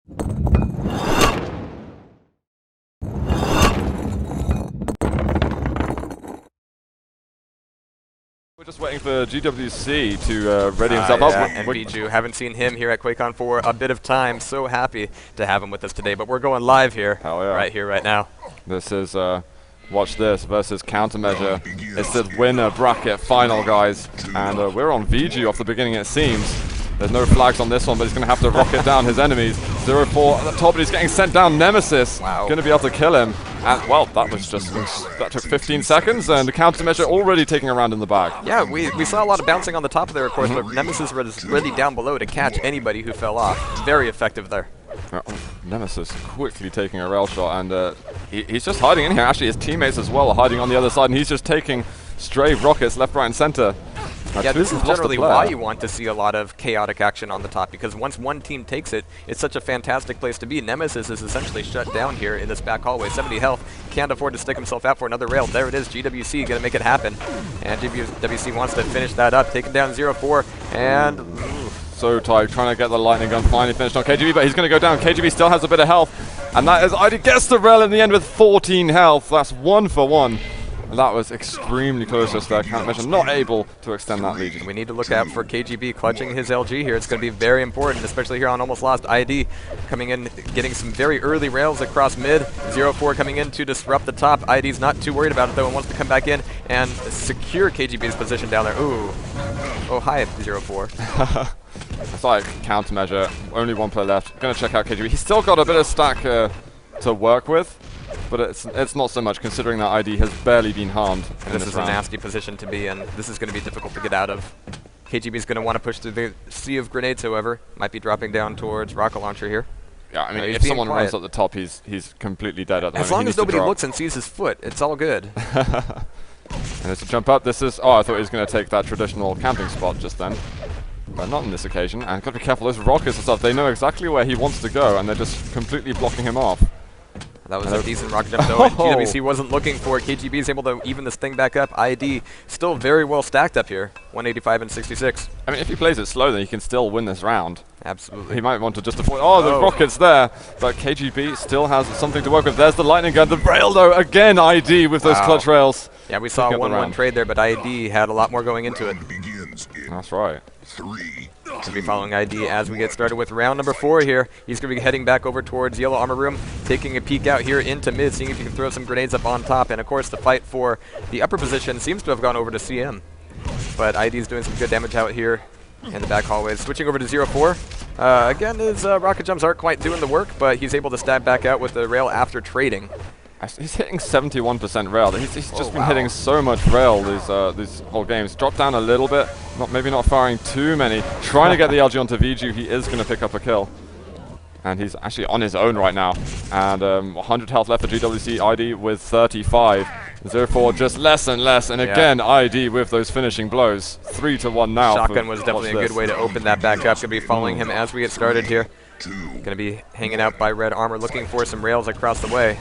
We're just waiting for GWC to ready himself up. And Viju, haven't seen him here at QuakeCon for a bit of time. So happy to have him with us today. But we're going live here, right here, right now. This is WatchThis versus Countermeasure. It's the winner bracket final, guys. And we're on Viju off the beginning, it seems. There's no flags on this one, but he's going to have to rocket down his enemies. 0-4 at the top, but he's getting sent down. Nemesis going to be able to kill him. And, well, that took 15 seconds, and the Countermeasure already taking a round in the bag. Yeah, we saw a lot of bouncing on the top there, of course, but Nemesis was ready down below to catch anybody who fell off. Very effective there. Nemesis quickly taking a rail shot, and he's just hiding in here. Actually, his teammates as well are hiding on the other side, and he's just taking stray rockets left, right, and center. Yeah, this is generally why you want to see a lot of chaotic action on the top, because once one team takes it, it's such a fantastic place to be. Nemesis is essentially shut down here in this back hallway. 70 health, can't afford to stick himself out for another rail. There it is, GWC going to make it happen. And GWC wants to finish that up, taking down 0-4, and... So tight, trying to get the lightning gun finally finished on KGB, but he's going to go down. KGB still has a bit of health, and that is ID gets the rail in the end with 14 health. That's 1 for 1. And that was extremely close just there. Countermeasure not able to extend that lead. We need to look out for KGB clutching his LG here. It's going to be very important, especially here on Almost Lost. ID coming in, getting some very early rails across mid. 0-4 coming in to disrupt the top. ID's not too worried about it though, and wants to come back in and secure KGB's position down there. Ooh. Oh, hi, 0-4. It's like Countermeasure, only one player left. Gonna check out KGB. He's still got a bit of stack to work with, but it's not so much considering that ID has barely been harmed. And this is a nasty position to be in. This is going to be difficult to get out of. KGB's going to want to push through the sea of grenades, however. Might be dropping down towards rocket launcher here. Yeah, I mean, if someone runs at the top, he's completely dead at the moment. As long as nobody looks and sees his foot, it's all good. And there's a jump up. This is... Oh, I thought he was going to take that traditional camping spot just then. But not on this occasion. And got to be careful. Those rockets and stuff, they know exactly where he wants to go, and they're just completely blocking him off. That was a decent rocket jump though, and GWC wasn't looking for it. KGB is able to even this thing back up. ID still very well stacked up here, 185 and 66. I mean, if he plays it slow, then he can still win this round. Absolutely. He might want to just avoid... Oh, the rocket's there, but KGB still has something to work with. There's the lightning gun. The rail, though, again, ID with those clutch rails. Yeah, we saw a 1-1 trade there, but ID had a lot more going into it. That's right. We'll be following ID as we get started with round number 4 here. He's going to be heading back over towards Yellow Armor Room, taking a peek out here into mid, seeing if he can throw some grenades up on top. And of course, the fight for the upper position seems to have gone over to CM. But ID's doing some good damage out here in the back hallways. Switching over to 0-4. Again, his rocket jumps aren't quite doing the work, but he's able to stab back out with the rail after trading. He's hitting 71% rail. He's just been hitting so much rail these whole games. Dropped down a little bit, maybe not firing too many. Trying to get the LG onto Viju. He is going to pick up a kill. And he's actually on his own right now. And 100 health left for GWC. ID with 35. 0-4 just less and less. And again, ID with those finishing blows. 3-1 now. Shotgun was definitely a good way to open that back up. Going to be following him as we get started here. Going to be hanging out by red armor, looking for some rails across the way.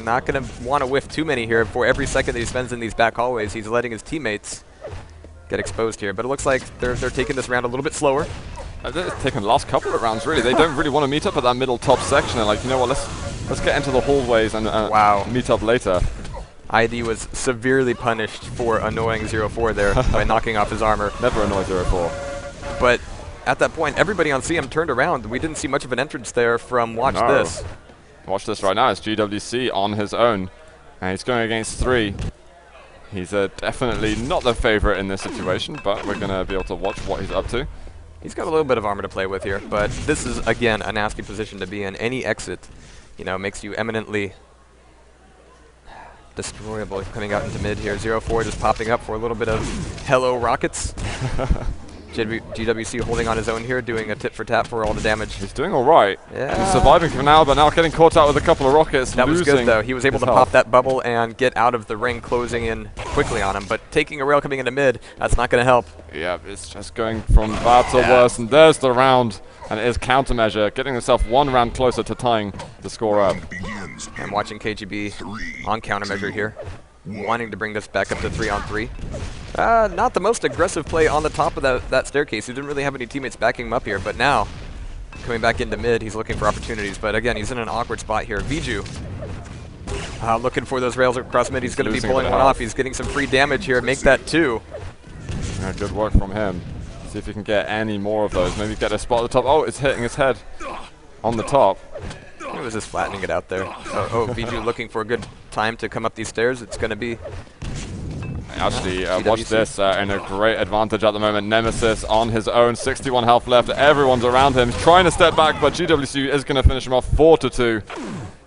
Not going to want to whiff too many here. For every second that he spends in these back hallways, he's letting his teammates get exposed here. But it looks like they're taking this round a little bit slower. They're taking the last couple of rounds, really. They don't really want to meet up at that middle top section. They're like, you know what, let's get into the hallways and meet up later. ID was severely punished for annoying 0-4 there by knocking off his armor. Never annoy 0-4. But at that point, everybody on CM turned around. We didn't see much of an entrance there from WatchThis. WatchThis right now. It's GWC on his own. And he's going against 3. He's definitely not the favorite in this situation, but we're going to be able to watch what he's up to. He's got a little bit of armor to play with here, but this is, again, a nasty position to be in. Any exit, makes you eminently destroyable. Coming out into mid here. 0-4 just popping up for a little bit of hello rockets. GWC holding on his own here, doing a tit for tat for all the damage. He's doing all right. Yeah. He's surviving for now, but now getting caught out with a couple of rockets. That was good, though. He was able to pop that bubble and get out of the ring, closing in quickly on him. But taking a rail coming into mid, that's not going to help. Yeah, it's just going from bad to worse. And there's the round. And it is Countermeasure, getting himself 1 round closer to tying the score up. And watching KGB on Countermeasure here, wanting to bring this back up to 3-on-3. Not the most aggressive play on the top of that staircase. He didn't really have any teammates backing him up here, but now coming back into mid. He's looking for opportunities, but again, he's in an awkward spot here. Viju looking for those rails across mid. He's going to be pulling one off. He's getting some free damage here. Make that 2. Yeah, good work from him. See if he can get any more of those. Maybe get a spot at the top. Oh, it's hitting his head on the top. It was just flattening it out there. Viju looking for a good time to come up these stairs. It's going to be... Actually, watch this in a great advantage at the moment. Nemesis on his own, 61 health left. Everyone's around him. He's trying to step back, but GWC is going to finish him off 4-2.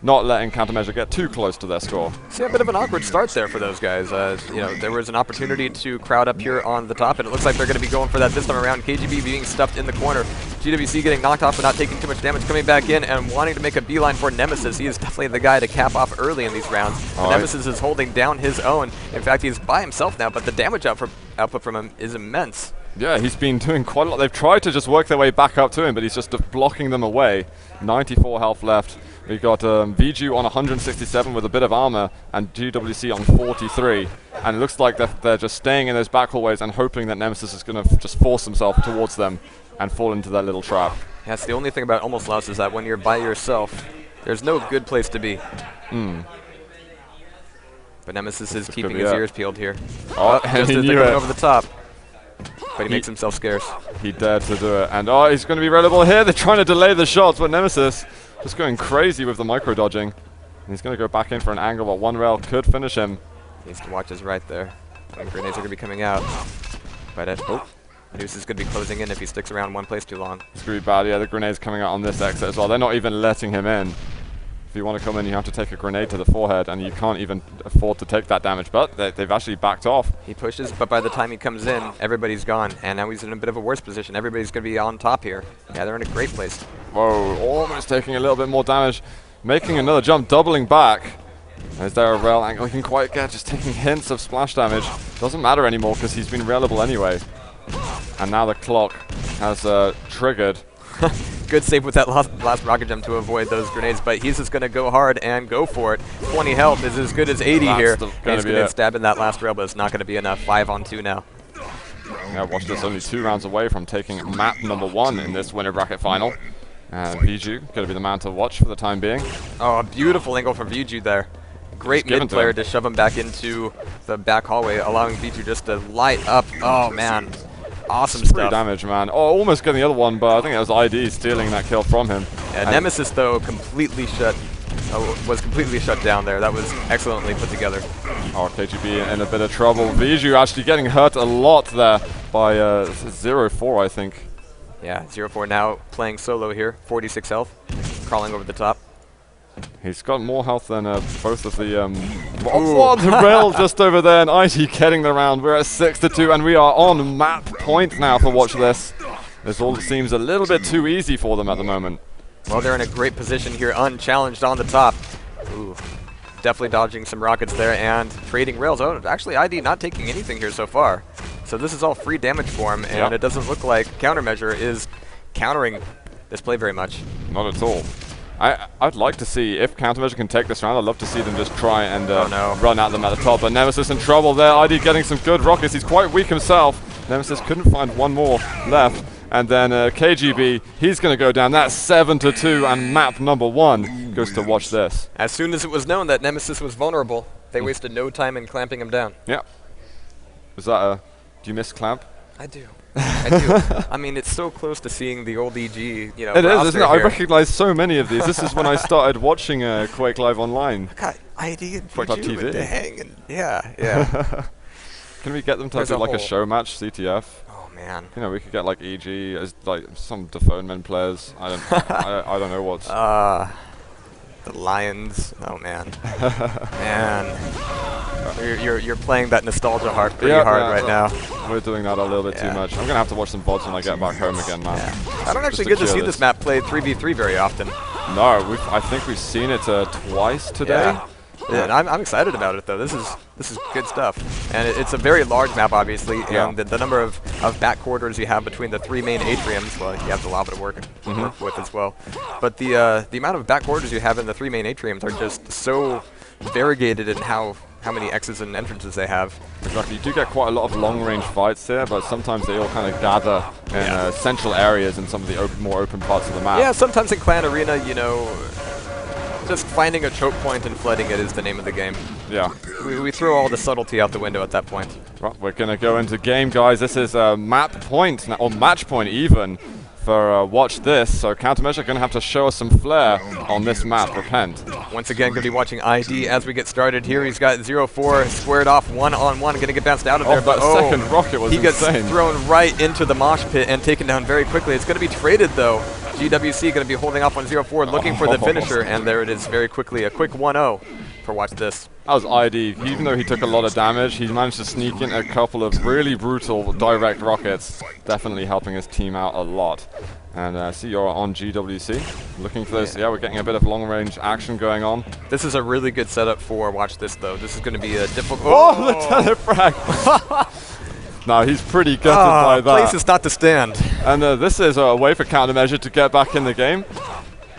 Not letting Countermeasure get too close to their score. See, a bit of an awkward start there for those guys. You know, there was an opportunity to crowd up here on the top, and it looks like they're going to be going for that this time around. KGB being stuffed in the corner. GWC getting knocked off but not taking too much damage, coming back in and wanting to make a beeline for Nemesis. He is definitely the guy to cap off early in these rounds. Nemesis is holding down his own. In fact, he's by himself now, but the damage output from him is immense. Yeah, he's been doing quite a lot. They've tried to just work their way back up to him, but he's just blocking them away. 94 health left. We've got Viju on 167 with a bit of armor and GWC on 43. And it looks like they're just staying in those back hallways and hoping that Nemesis is going to just force himself towards them and fall into that little trap. Yeah, that's the only thing about Almost Lost is that when you're by yourself, there's no good place to be. But Nemesis is keeping his ears peeled here. Oh, just as they're going over the top. But he makes himself scarce. He dared to do it. And he's going to be reliable here. They're trying to delay the shots, but Nemesis just going crazy with the micro dodging. And he's going to go back in for an angle, but one rail could finish him. Needs to watch his right there. And grenades are going to be coming out. But Noose is going to be closing in if he sticks around one place too long. It's going to be bad. Yeah, the grenade's coming out on this exit as well. They're not even letting him in. If you want to come in, you have to take a grenade to the forehead, and you can't even afford to take that damage. But they've actually backed off. He pushes, but by the time he comes in, everybody's gone. And now he's in a bit of a worse position. Everybody's going to be on top here. Yeah, they're in a great place. Whoa, almost taking a little bit more damage. Making another jump, doubling back. Is there a rail angle he can quite get? Just taking hints of splash damage. Doesn't matter anymore because he's been railable anyway. And now the clock has triggered. Good save with that last rocket jump to avoid those grenades, but he's just going to go hard and go for it. 20 health is as good as 80 here. He's going to stab in that last rail, but it's not going to be enough. 5-on-2 now. Yeah, WatchThis only 2 rounds away from taking map number 1 in this winner bracket final. And Viju going to be the man to watch for the time being. Oh, a beautiful angle from Viju there. Great mid player to shove him back into the back hallway, allowing Viju just to light up. Oh, man. Awesome stuff. Damage, man. Oh, almost getting the other one, but I think it was ID stealing that kill from him. Yeah, Nemesis, though, was completely shut down there. That was excellently put together. Oh, KGB in a bit of trouble. Viju actually getting hurt a lot there by 0-4, I think. Yeah, 0-4 now playing solo here. 46 health, crawling over the top. He's got more health than both of the... the rail just over there, and ID getting the round. We're at 6-2, and we are on map point now for WatchThis. This all seems a little bit too easy for them at the moment. Well, they're in a great position here, unchallenged on the top. Ooh, definitely dodging some rockets there and trading rails. Oh, actually, ID not taking anything here so far. So this is all free damage for him, and it doesn't look like Countermeasure is countering this play very much. Not at all. I'd like to see if Countermeasure can take this round. I'd love to see them just try and run at them at the top. But Nemesis in trouble there. ID getting some good rockets. He's quite weak himself. Nemesis couldn't find one more left. And then KGB, he's going to go down. That's 7-2, and map number 1 goes to WatchThis. As soon as it was known that Nemesis was vulnerable, they wasted no time in clamping him down. Yeah. Was that a... Do you miss clamp? I do. I do. I mean, it's so close to seeing the old EG, you know. It is, isn't it? I recognize so many of these. This is when I started watching Quake Live online. God, ID and Viju with the hang and yeah. Can we get them to do like a show match, CTF? Oh man. You know, we could get like EG as like some Defoeman players. I don't know what's. The Lions. Oh man. Man. You're playing that nostalgia heart pretty hard right now. We're doing that a little bit too much. I'm gonna have to watch some VODs when I get back home again, man. Yeah. I don't actually get to see this map played 3v3 very often. No, I think we've seen it twice today. Yeah, and I'm excited about it though. This is good stuff, and it's a very large map, obviously, and the number of back corridors you have between the 3 main atriums. Well, you have the lava to work with as well, but the amount of back corridors you have in the 3 main atriums are just so variegated in how how many exits and entrances they have. Exactly. You do get quite a lot of long-range fights here, but sometimes they all kind of gather in central areas in some of the more open parts of the map. Yeah, sometimes in Clan Arena, you know, just finding a choke point and flooding it is the name of the game. Yeah. We throw all the subtlety out the window at that point. Well, we're going to go into game, guys. This is a map point, or match point even, for Watch This. So Countermeasure going to have to show us some flair on this map. Repent. Once again, going to be watching ID as we get started here. He's got 0-4 squared off one-on-one, going to get bounced out of there. But second rocket was he insane. Gets thrown right into the mosh pit and taken down very quickly. It's going to be traded, though. GWC going to be holding off on 0-4, looking for the finisher, and there it is very quickly. A quick 1-0 for Watch This. That was ID. Even though he took a lot of damage, he managed to sneak in a couple of really brutal direct rockets, definitely helping his team out a lot. And see, you're on GWC, looking for this. Yeah, we're getting a bit of long-range action going on. This is a really good setup for Watch This, though. This is going to be a difficult... Oh, the telefrag! No, he's pretty gutted by that. Place is not to stand. And this is a way for Countermeasure to get back in the game.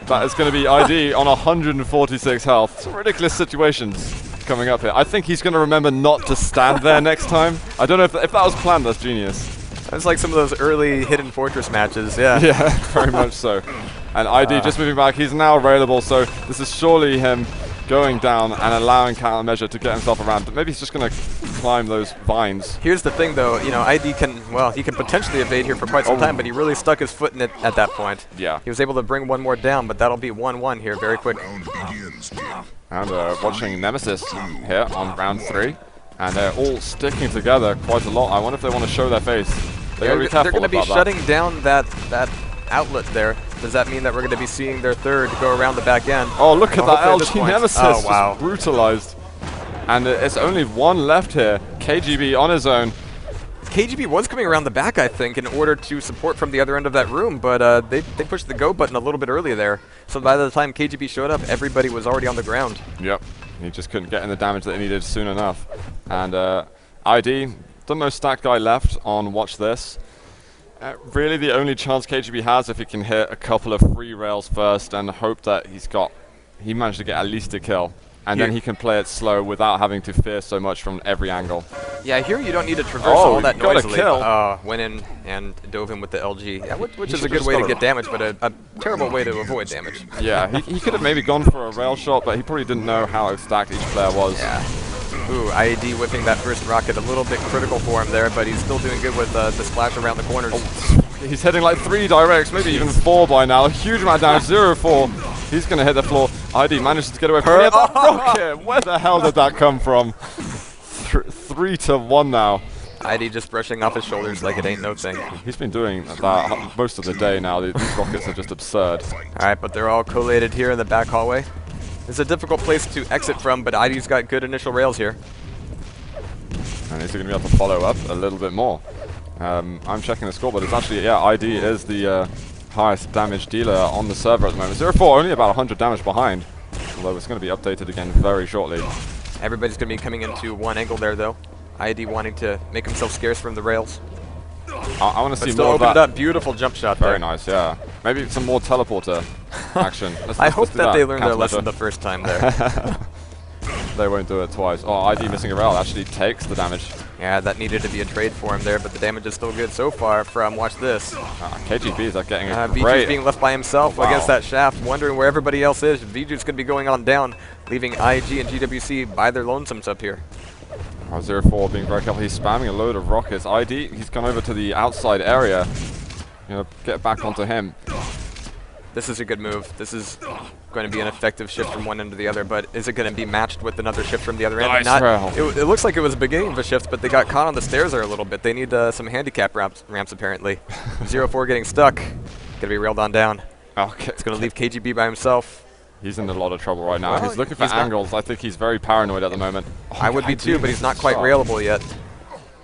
That is going to be ID on 146 health. Some ridiculous situations coming up here. I think he's going to remember not to stand there next time. I don't know if that was planned. That's genius. It's like some of those early Hidden Fortress matches, yeah. Yeah, very much so. And ID just moving back. He's now available, so this is surely him going down and allowing Countermeasure to get himself around. But maybe he's just going to climb those vines. Here's the thing, though. You know, ID can, well, he can potentially evade here for quite some time, but he really stuck his foot in it at that point. Yeah. He was able to bring one more down, but that'll be 1-1 here very quick. And watching Nemesis here on round 3. And they're all sticking together quite a lot. I wonder if they want to show their face. They're going to be shutting down that outlet there. Does that mean that we're going to be seeing their third go around the back end? Oh, look at that LG Nemesis just brutalized. And it's only one left here. KGB on his own. KGB was coming around the back, I think, in order to support from the other end of that room, but they pushed the go button a little bit early there. So by the time KGB showed up, everybody was already on the ground. Yep. He just couldn't get in the damage that he needed soon enough. And ID, the most stacked guy left on Watch This. Really the only chance KGB has if he can hit a couple of free rails first and hope that he managed to get at least a kill. And then he can play it slow without having to fear so much from every angle. Yeah, here you don't need to traverse all that noisily. Kill. Went in and dove him with the LG, yeah, which is a good way to get damage, but a terrible way to avoid damage. Yeah, he could have maybe gone for a rail shot, but he probably didn't know how stacked each player was. Yeah. Ooh, IED whipping that first rocket, a little bit critical for him there, but he's still doing good with the splash around the corners. He's hitting like 3 directs, maybe even 4 by now. A huge amount of damage, 0-4. He's going to hit the floor. ID manages to get away from that rocket. Where the hell did that come from? 3-1 now. ID just brushing off his shoulders like it ain't no thing. He's been doing that most of the day now. These rockets are just absurd. All right, but they're all collated here in the back hallway. It's a difficult place to exit from, but ID's got good initial rails here. And he's going to be able to follow up a little bit more. I'm checking the score, but it's actually, yeah, ID is the highest damage dealer on the server at the moment. 0-4, only about 100 damage behind. Although it's going to be updated again very shortly. Everybody's going to be coming into one angle there, though. ID wanting to make himself scarce from the rails. I want to see still more of that. Up. Beautiful jump shot there. Very nice, yeah. Maybe some more teleporter action. I hope that they learned their lesson the first time there. They won't do it twice. Oh, ID missing a rail actually takes the damage. Yeah, that needed to be a trade for him there, but the damage is still good so far from Watch This. KGB is getting a great... Viju's being left by himself against that shaft, wondering where everybody else is. Viju's going to be going on down, leaving IG and GWC by their lonesomes up here. 0-4 being very careful. He's spamming a load of rockets. ID, he's gone over to the outside area. You know, get back onto him. This is a good move. This is going to be an effective shift from one end to the other, but is it going to be matched with another shift from the other end? Nice it looks like it was a beginning of a shift, but they got caught on the stairs there a little bit. They need some handicap ramps apparently. 0-4 getting stuck. Going to be railed on down. Okay. It's going to leave KGB by himself. He's in a lot of trouble right now. He's looking for angles. I think he's very paranoid at the moment. I would be too, but he's not quite railable yet.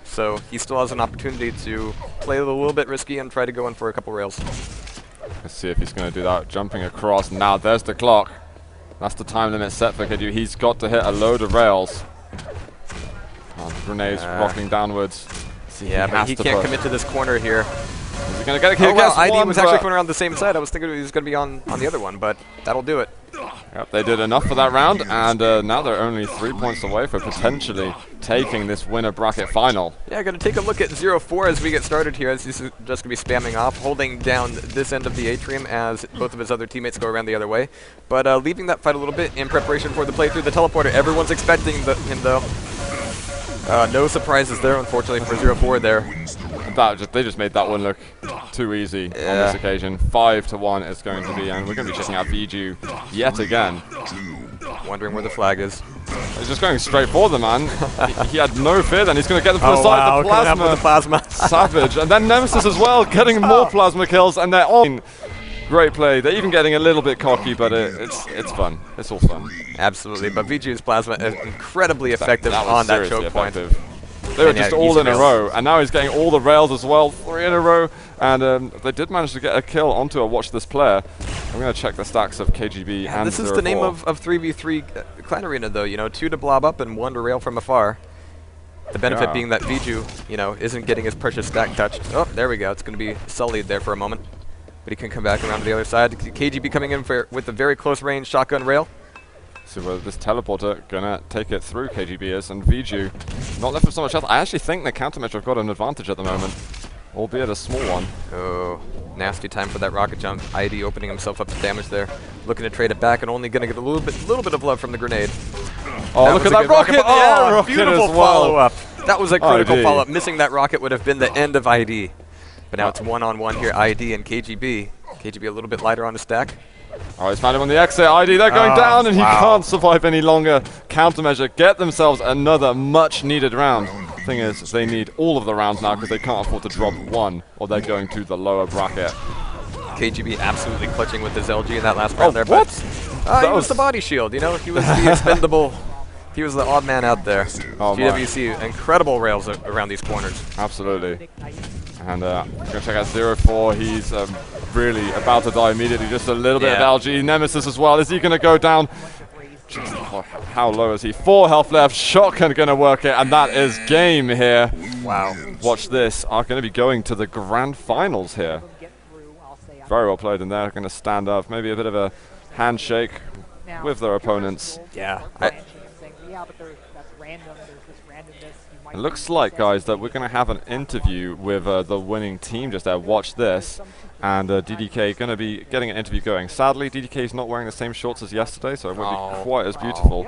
So he still has an opportunity to play a little bit risky and try to go in for a couple rails. Let's see if he's going to do that. Jumping across. Now there's the clock. That's the time limit set for KGB. He's got to hit a load of rails. Grenades rocking downwards. Yeah, but he can't commit to this corner here. He's going to get a kill. Oh, wow, ID was actually coming around the same side. I was thinking he was going to be on the other one, but that'll do it. Yep, they did enough for that round, and now they're only 3 points away for potentially taking this winner bracket final. Yeah, going to take a look at 0-4 as we get started here, as he's just going to be spamming off, holding down this end of the atrium as both of his other teammates go around the other way. But leaving that fight a little bit in preparation for the play through the teleporter. Everyone's expecting him, though. No surprises there, unfortunately, for 0-4 there. They just made that one look too easy on this occasion. 5-1 it's going to be, and we're going to be checking out Viju yet again. Wondering where the flag is. He's just going straight for the man. he had no fear then. He's going to get them from the side. The plasma. Savage. And then Nemesis as well, getting more plasma kills, and they're on. Great play. They're even getting a little bit cocky, but it's fun. It's all fun. Absolutely. But Viju's plasma is incredibly effective on that choke point. They were just all in a row, and now he's getting all the rails as well, 3 in a row, and they did manage to get a kill onto a WatchThis player. I'm going to check the stacks of KGB and this is the name of 3v3 Clan Arena, though, 2 to blob up and 1 to rail from afar. The benefit being that Viju, isn't getting his precious stack touched. Oh, there we go. It's going to be sullied there for a moment, but he can come back around to the other side. KGB coming in with a very close range shotgun rail. So whether this teleporter gonna take it through KGB is, and Viju not left with so much health. I actually think the countermeasure have got an advantage at the moment, albeit a small one. Oh, nasty time for that rocket jump. ID opening himself up to damage there, looking to trade it back, and only gonna get a little bit of love from the grenade. Oh, look at that rocket! Oh, rocket beautiful as well. follow-up. That was a critical follow-up. Missing that rocket would have been the end of ID. But now it's one-on-one here, ID and KGB. KGB a little bit lighter on the stack. Oh, he's found him on the exit. ID, they're going down, and he can't survive any longer. Countermeasure, get themselves another much-needed round. Thing is, they need all of the rounds now because they can't afford to drop one, or they're going to the lower bracket. KGB absolutely clutching with his LG in that last round there. What? He was the body shield, He was the expendable. He was the odd man out there. Oh, GWC, incredible rails around these corners. Absolutely. And we're going to check out 0-4. He's really about to die immediately. Just a little bit of LG. Nemesis as well. Is he going to go down? Just, how low is he? 4 health left. Shotgun going to work it. And that is game here. Wow. WatchThis are going to be going to the grand finals here. Very well played. And they're going to stand up. Maybe a bit of a handshake with their opponents. Yeah. It looks like, guys, that we're going to have an interview with the winning team just there. WatchThis, and DDK going to be getting an interview going. Sadly, DDK is not wearing the same shorts as yesterday, so it won't be quite as beautiful.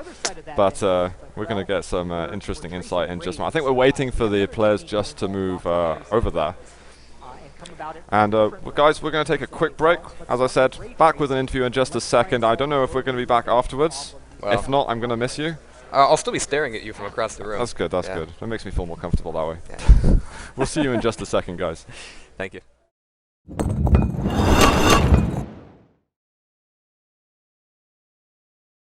But we're going to get some interesting insight in just a moment. I think we're waiting for the players just to move over there. And guys, we're going to take a quick break. As I said, back with an interview in just a second. I don't know if we're going to be back afterwards. Well, if not, I'm going to miss you. I'll still be staring at you from across the room. That's good, that's good. That makes me feel more comfortable that way. Yeah. We'll see you in just a second, guys. Thank you.